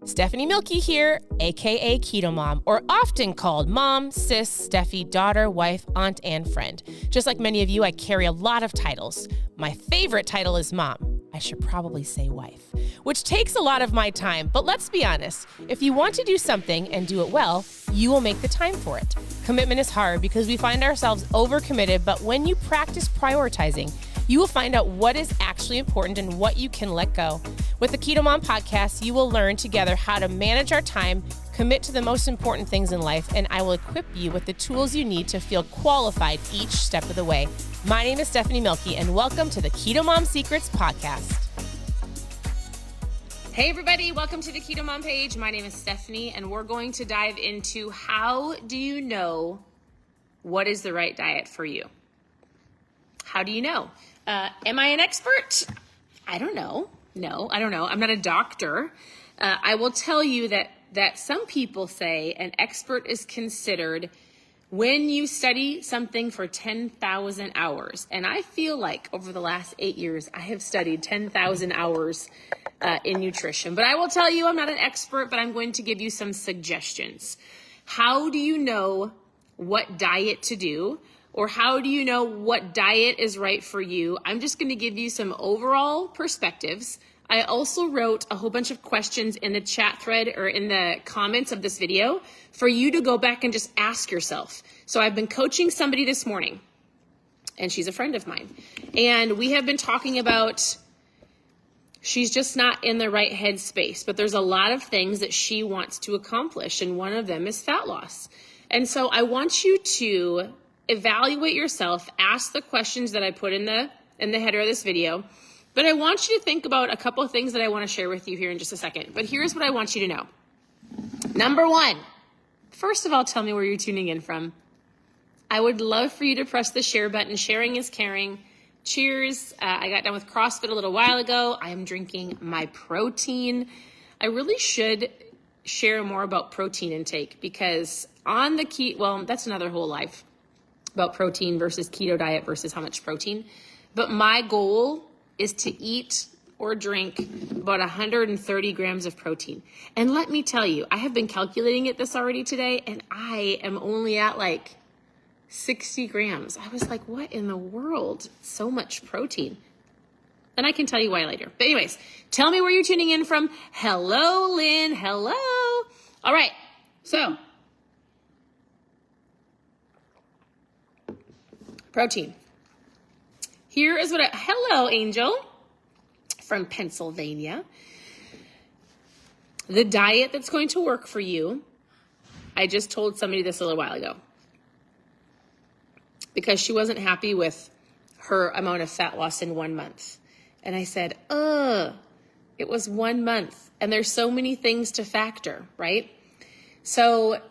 Stephanie Milky here, aka KetoMOM, or often called mom, sis, Steffi, daughter, wife, aunt, and friend. Just like many of you, I carry a lot of titles. My favorite title is mom. I should probably say wife, which takes a lot of my time. But let's be honest, if you want to do something and do it well, you will make the time for it. Commitment is hard because we find ourselves overcommitted, but when you practice prioritizing, you will find out what is actually important and what you can let go. With the KetoMOM podcast, you will learn together how to manage our time, commit to the most important things in life, and I will equip you with the tools you need to feel qualified each step of the way. My name is Stephanie Milky, and welcome to the KetoMOM Secrets podcast. Hey everybody, welcome to the KetoMOM page. My name is Stephanie, and we're going to dive into how do you know what is the right diet for you? How do you know? Am I an expert? I don't know. No, I don't know. I'm not a doctor. I will tell you that some people say an expert is considered when you study something for 10,000 hours. And I feel like over the last 8 years, I have studied 10,000 hours in nutrition. But I will tell you, I'm not an expert, but I'm going to give you some suggestions. How do you know what diet to do? Or how do you know what diet is right for you? I'm just going to give you some overall perspectives. I also wrote a whole bunch of questions in the chat thread or in the comments of this video for you to go back and just ask yourself. So I've been coaching somebody this morning, and she's a friend of mine. And we have been talking about she's just not in the right headspace, but there's a lot of things that she wants to accomplish, and one of them is fat loss. And so I want you to evaluate yourself, ask the questions that I put in the header of this video, but I want you to think about a couple of things that I want to share with you here in just a second. But here's what I want you to know. Number one, first of all, tell me where you're tuning in from. I would love for you to press the share button. Sharing is caring. Cheers. I got done with CrossFit a little while ago. I am drinking my protein. I really should share more about protein intake because on the well, that's another whole life about protein versus keto diet versus how much protein. But my goal is to eat or drink about 130 grams of protein. And let me tell you, I have been calculating this already today, and I am only at like 60 grams. I was like, what in the world? So much protein. And I can tell you why later. But anyways, tell me where you're tuning in from. Hello, Lynn. Hello. All right. So protein. Here is what hello, Angel from Pennsylvania. The diet that's going to work for you, I just told somebody this a little while ago because she wasn't happy with her amount of fat loss in 1 month. And I said, it was 1 month and there's so many things to factor, right? So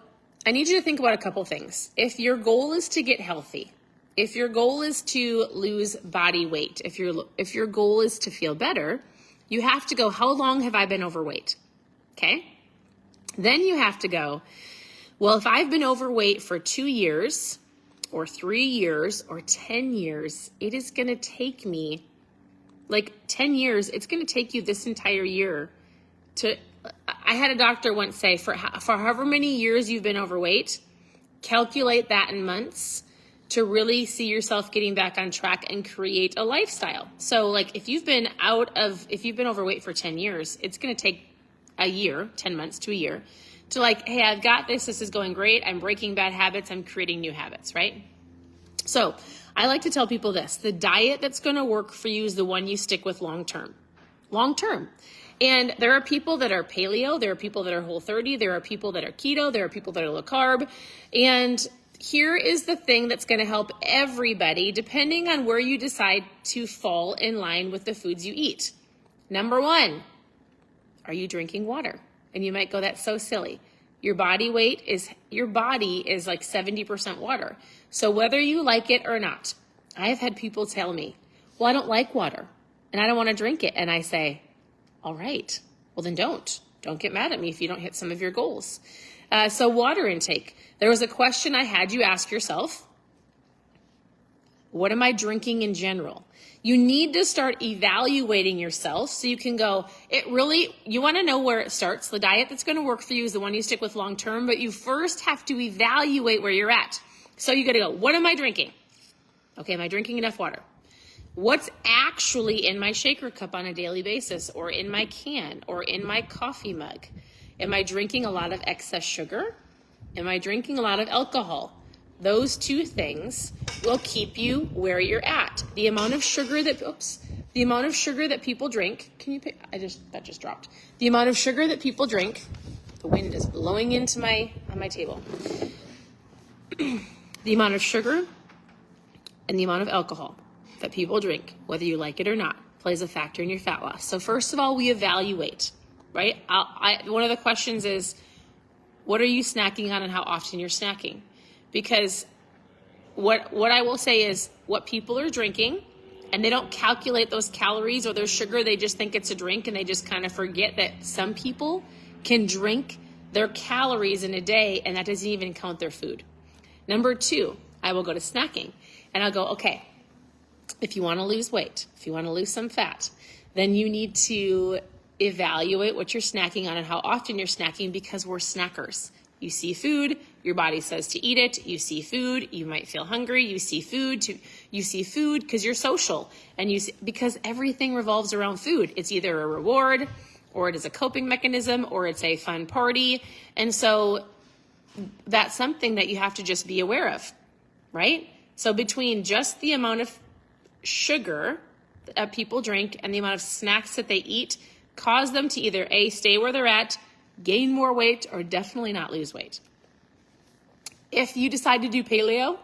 I need you to think about a couple things. If your goal is to get healthy, if your goal is to lose body weight, if your goal is to feel better, you have to go, how long have I been overweight? Okay? Then you have to go, well, if I've been overweight for 2 years or 3 years or 10 years, it is going to take me like 10 years. It's going to take you this entire year to, I had a doctor once say for however many years you've been overweight, calculate that in months to really see yourself getting back on track and create a lifestyle. So like if you've been overweight for 10 years, it's going to take a year, 10 months to a year to like, hey, I've got this. This is going great. I'm breaking bad habits. I'm creating new habits, right? So I like to tell people this, the diet that's going to work for you is the one you stick with long-term. And there are people that are paleo. There are people that are Whole30. There are people that are keto. There are people that are low carb. And here is the thing that's going to help everybody depending on where you decide to fall in line with the foods you eat. Number one, are you drinking water? And you might go, that's so silly. Your body is like 70% water. So whether you like it or not, I have had people tell me, well, I don't like water and I don't want to drink it. And I say, all right, well then don't get mad at me if you don't hit some of your goals. So water intake. There was a question I had you ask yourself. What am I drinking in general? You need to start evaluating yourself so you can go, you want to know where it starts. The diet that's going to work for you is the one you stick with long term, but you first have to evaluate where you're at. So you got to go, what am I drinking? Okay, am I drinking enough water? What's actually in my shaker cup on a daily basis, or in my can, or in my coffee mug? Am I drinking a lot of excess sugar? Am I drinking a lot of alcohol? Those two things will keep you where you're at. The amount of sugar that people drink, that just dropped. The amount of sugar that people drink, the wind is blowing into on my table. The amount of sugar and the amount of alcohol that people drink, whether you like it or not, plays a factor in your fat loss. So first of all, we evaluate, right? One of the questions is, what are you snacking on and how often you're snacking? Because what I will say is what people are drinking, and they don't calculate those calories or their sugar, they just think it's a drink, and they just kind of forget that some people can drink their calories in a day, and that doesn't even count their food. Number two, I will go to snacking, and I'll go, okay, if you want to lose weight, if you want to lose some fat, then you need to evaluate what you're snacking on and how often you're snacking, because we're snackers. You see food, your body says to eat it. You see food, you might feel hungry. You see food because you're social, and because everything revolves around food. It's either a reward, or it is a coping mechanism, or it's a fun party. And so that's something that you have to just be aware of, right? So between just the amount of sugar that people drink and the amount of snacks that they eat, cause them to either A, stay where they're at, gain more weight, or definitely not lose weight. If you decide to do paleo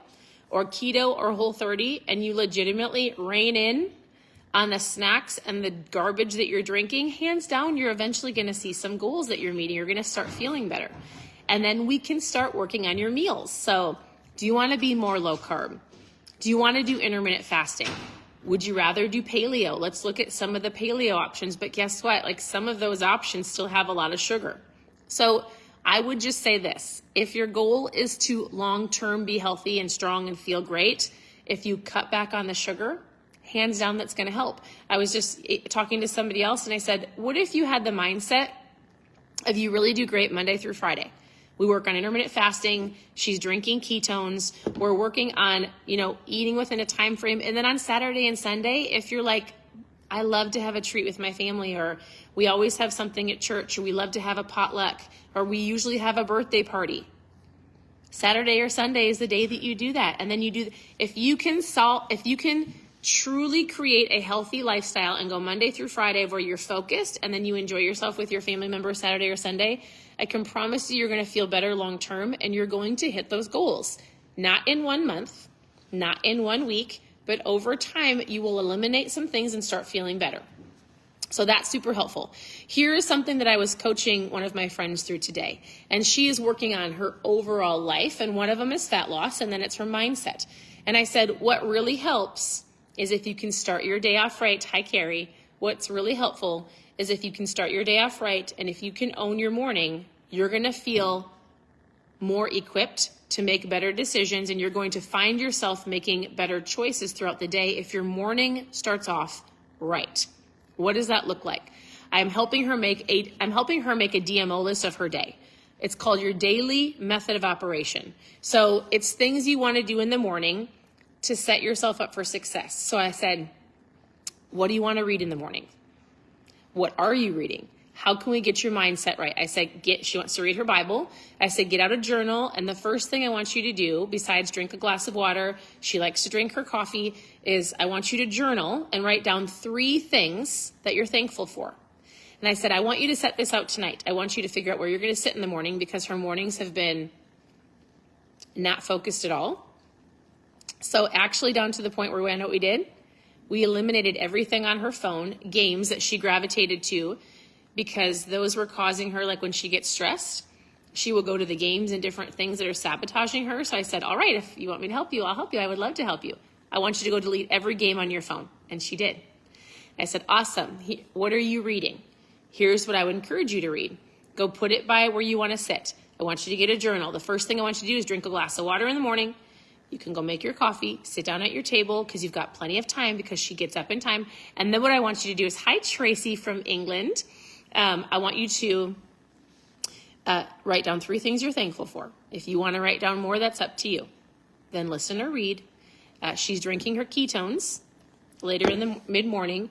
or keto or Whole30, and you legitimately rein in on the snacks and the garbage that you're drinking, hands down, you're eventually going to see some goals that you're meeting. You're going to start feeling better. And then we can start working on your meals. So do you want to be more low carb? Do you want to do intermittent fasting? Would you rather do paleo? Let's look at some of the paleo options. But guess what? Like, some of those options still have a lot of sugar. So I would just say this. If your goal is to long-term be healthy and strong and feel great, if you cut back on the sugar, hands down, that's going to help. I was just talking to somebody else, and I said, what if you had the mindset of you really do great Monday through Friday? We work on intermittent fasting. She's drinking ketones. We're working on, eating within a time frame. And then on Saturday and Sunday, if you're like, I love to have a treat with my family, or we always have something at church, or we love to have a potluck, or we usually have a birthday party. Saturday or Sunday is the day that you do that. And then if you can truly create a healthy lifestyle and go Monday through Friday where you're focused, and then you enjoy yourself with your family members Saturday or Sunday, I can promise you're going to feel better long term, and you're going to hit those goals. Not in 1 month, not in 1 week, but over time, you will eliminate some things and start feeling better. So that's super helpful. Here is something that I was coaching one of my friends through today, and she is working on her overall life, and one of them is fat loss, and then it's her mindset. And I said, what really helps is if you can start your day off right. Hi, Carrie. What's really helpful is if you can start your day off right, and if you can own your morning, you're going to feel more equipped to make better decisions, and you're going to find yourself making better choices throughout the day if your morning starts off right. What does that look like? I'm helping her make a DMO list of her day. It's called your daily method of operation. So it's things you want to do in the morning to set yourself up for success. So I said, what do you want to read in the morning? What are you reading? How can we get your mindset right? I said, she wants to read her Bible. I said, get out a journal. And the first thing I want you to do, besides drink a glass of water, she likes to drink her coffee, is I want you to journal and write down 3 things that you're thankful for. And I said, I want you to set this out tonight. I want you to figure out where you're going to sit in the morning, because her mornings have been not focused at all. So actually down to the point where we know what we did. We eliminated everything on her phone, games that she gravitated to, because those were causing her, like when she gets stressed, she will go to the games and different things that are sabotaging her. So I said, all right, if you want me to help you, I'll help you. I would love to help you. I want you to go delete every game on your phone. And she did. I said, awesome. What are you reading? Here's what I would encourage you to read. Go put it by where you want to sit. I want you to get a journal. The first thing I want you to do is drink a glass of water in the morning, You can go make your coffee, sit down at your table because you've got plenty of time because she gets up in time. And then what I want you to do is, hi, Tracy from England. I want you to write down 3 things you're thankful for. If you want to write down more, that's up to you. Then listen or read. She's drinking her ketones later in the mid-morning,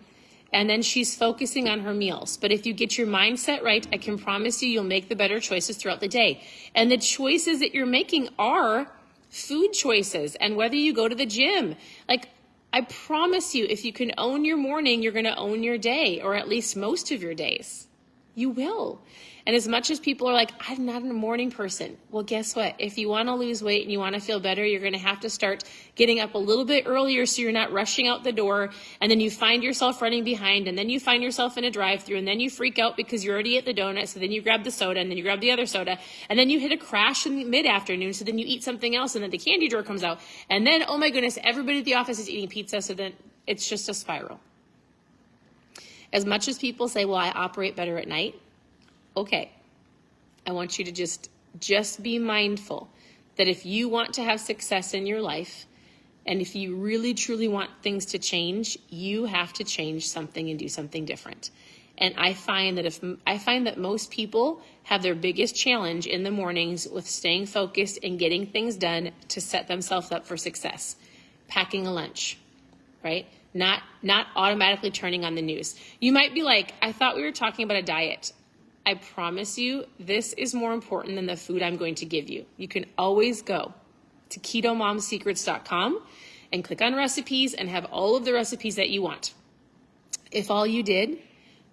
and then she's focusing on her meals. But if you get your mindset right, I can promise you'll make the better choices throughout the day. And the choices that you're making are food choices, and whether you go to the gym. Like, I promise you, if you can own your morning, you're going to own your day, or at least most of your days. You will. And as much as people are like, I'm not a morning person. Well, guess what? If you want to lose weight and you want to feel better, you're going to have to start getting up a little bit earlier so you're not rushing out the door. And then you find yourself running behind, and then you find yourself in a drive-thru, and then you freak out because you're already at the donut. So then you grab the soda, and then you grab the other soda, and then you hit a crash in the mid-afternoon. So then you eat something else, and then the candy drawer comes out. And then, oh my goodness, everybody at the office is eating pizza. So then it's just a spiral. As much as people say, well, I operate better at night. Okay. I want you to just be mindful that if you want to have success in your life, and if you really, truly want things to change, you have to change something and do something different. And I find that most people have their biggest challenge in the mornings with staying focused and getting things done to set themselves up for success. Packing a lunch, right? Not automatically turning on the news. You might be like, I thought we were talking about a diet. I promise you, this is more important than the food I'm going to give you. You can always go to KetoMomSecrets.com and click on recipes and have all of the recipes that you want. If all you did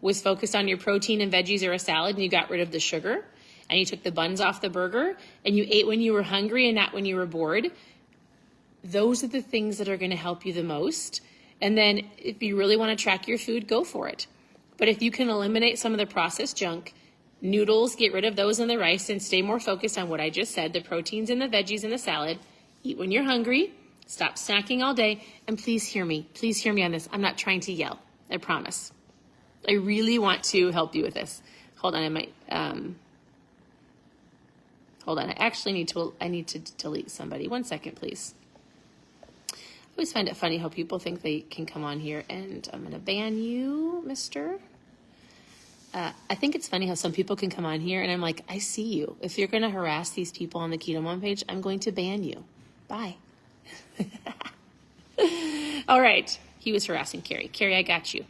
was focus on your protein and veggies or a salad, and you got rid of the sugar, and you took the buns off the burger, and you ate when you were hungry and not when you were bored, those are the things that are going to help you the most. And then if you really want to track your food, go for it. But if you can eliminate some of the processed junk, noodles, get rid of those in the rice, and stay more focused on what I just said, the proteins and the veggies in the salad, eat when you're hungry, stop snacking all day, and please hear me. Please hear me on this. I'm not trying to yell. I promise. I really want to help you with this. Hold on, hold on. I need to delete somebody. 1 second, please. I always find it funny how people think they can come on here, and I'm going to ban you, mister. I think it's funny how some people can come on here, and I'm like, I see you. If you're going to harass these people on the KetoMOM page, I'm going to ban you. Bye. All right. He was harassing Carrie. Carrie, I got you.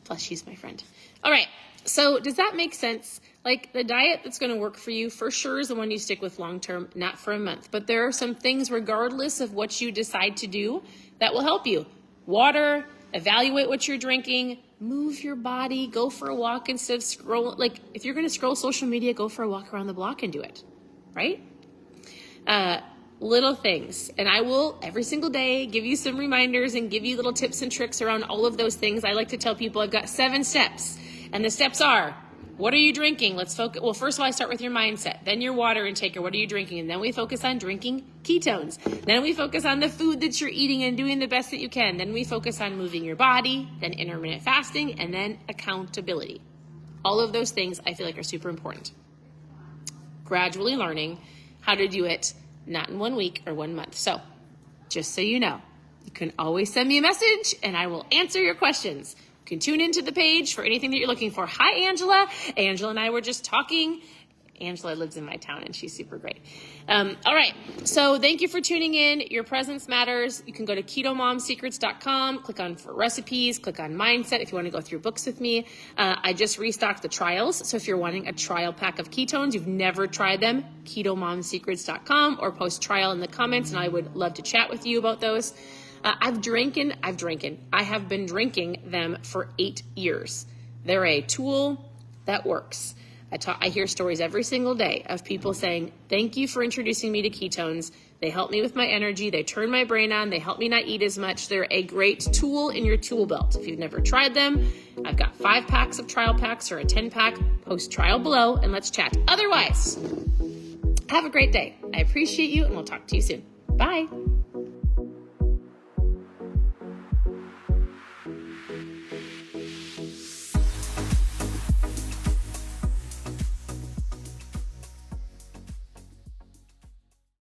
Plus, she's my friend. All right. So does that make sense? Like, the diet that's going to work for you for sure is the one you stick with long term, not for a month. But there are some things, regardless of what you decide to do, that will help you. Water, evaluate what you're drinking, move your body, go for a walk instead of scroll. Like, if you're going to scroll social media, go for a walk around the block and do it, right? Little things. And I will, every single day, give you some reminders and give you little tips and tricks around all of those things. I like to tell people I've got 7 steps. And the steps are, what are you drinking? Let's focus. Well, first of all, I start with your mindset. Then your water intake, or what are you drinking? And then we focus on drinking ketones. Then we focus on the food that you're eating and doing the best that you can. Then we focus on moving your body, then intermittent fasting, and then accountability. All of those things I feel like are super important. Gradually learning how to do it, not in 1 week or 1 month. So just so you know, you can always send me a message and I will answer your questions. You can tune into the page for anything that you're looking for. Hi, Angela. Angela and I were just talking. Angela lives in my town and she's super great. All right. So thank you for tuning in. Your presence matters. You can go to KetoMomSecrets.com, click on for recipes, click on mindset if you want to go through books with me. I just restocked the trials. So if you're wanting a trial pack of ketones, you've never tried them, KetoMomSecrets.com, or post trial in the comments and I would love to chat with you about those. I have been drinking them for 8 years. They're a tool that works. I hear stories every single day of people saying, thank you for introducing me to ketones. They help me with my energy. They turn my brain on. They help me not eat as much. They're a great tool in your tool belt. If you've never tried them, I've got 5 packs of trial packs or a 10-pack. Post trial below and let's chat. Otherwise, have a great day. I appreciate you and we'll talk to you soon. Bye.